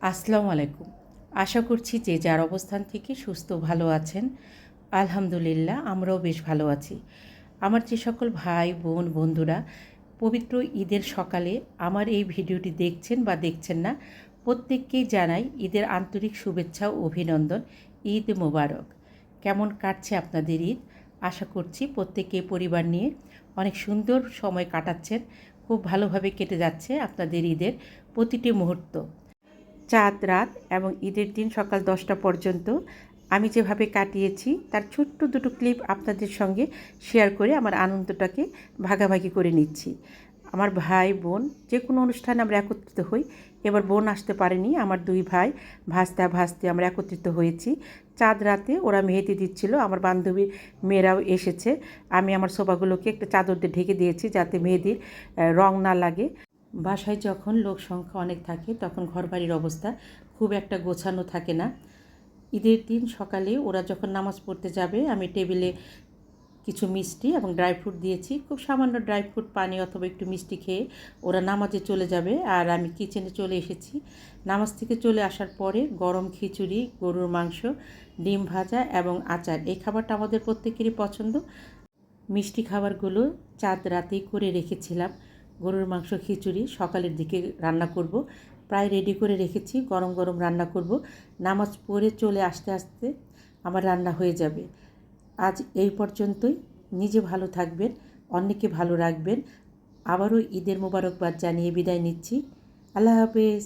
আসসালামু আলাইকুম। আশা করছি যে যার অবস্থান থেকে সুস্থ ভালো আছেন। আলহামদুলিল্লাহ আমরাও বেশ ভালো আছি। আমার যে সকল ভাই বোন বন্ধুরা পবিত্র ঈদের সকালে আমার এই ভিডিওটি দেখছেন বা দেখছেন না, প্রত্যেককেই জানাই ঈদের আন্তরিক শুভেচ্ছা ও অভিনন্দন। ঈদ মোবারক। কেমন কাটছে আপনাদের ঈদ? আশা করছি প্রত্যেকেই পরিবার নিয়ে অনেক সুন্দর সময় কাটাচ্ছেন। খুব ভালোভাবে কেটে যাচ্ছে আপনাদের ঈদের প্রতিটি মুহূর্ত। চাঁদ রাত এবং ঈদের দিন সকাল 10টা পর্যন্ত আমি যেভাবে কাটিয়েছি তার ছোট্ট দুটো ক্লিপ আপনাদের সঙ্গে শেয়ার করে আমার আনন্দটাকে ভাগাভাগি করে নিচ্ছি। আমার ভাই বোন যে কোনো অনুষ্ঠানে আমরা একত্রিত হই। এবার বোন আসতে পারেনি, আমার দুই ভাই ভাস্তে আমরা একত্রিত হয়েছি। চাঁদ রাতে ওরা মেহেদি দিচ্ছিল, আমার বান্ধবীর মেয়েরাও এসেছে। আমি আমার সোফাগুলোকে একটা চাদর দিয়ে ঢেকে দিয়েছি যাতে মেহেদির রং না লাগে। বাসায় যখন লোক সংখ্যা অনেক থাকে তখন ঘরবাড়ির অবস্থা খুব একটা গোছানো থাকে না। ঈদের দিন সকালে ওরা যখন নামাজ পড়তে যাবে আমি টেবিলে কিছু মিষ্টি এবং ড্রাই ফ্রুট দিয়েছি। খুব সামান্য ড্রাই ফ্রুট, পানি অথবা একটু মিষ্টি খেয়ে ওরা নামাজে চলে যাবে আর আমি কিচেনে চলে এসেছি। নামাজ থেকে চলে আসার পরে গরম খিচুড়ি, গরুর মাংস, ডিম ভাজা এবং আচার, এই খাবারটা আমাদের প্রত্যেকেরই পছন্দ। মিষ্টি খাবারগুলো চাঁদ রাতেই করে রেখেছিলাম। গরুর মাংস খিচুড়ি সকালের দিকে রান্না করব, প্রায় রেডি করে রেখেছি। গরম গরম রান্না করব, নামাজ পড়ে চলে আসতে আসতে আমার রান্না হয়ে যাবে। আজ এই পর্যন্তই। নিজে ভালো থাকবেন, অন্যকে ভালো রাখবেন। আবারও ঈদের মোবারকবাদ জানিয়ে বিদায় নিচ্ছি। আল্লাহ হাফেজ।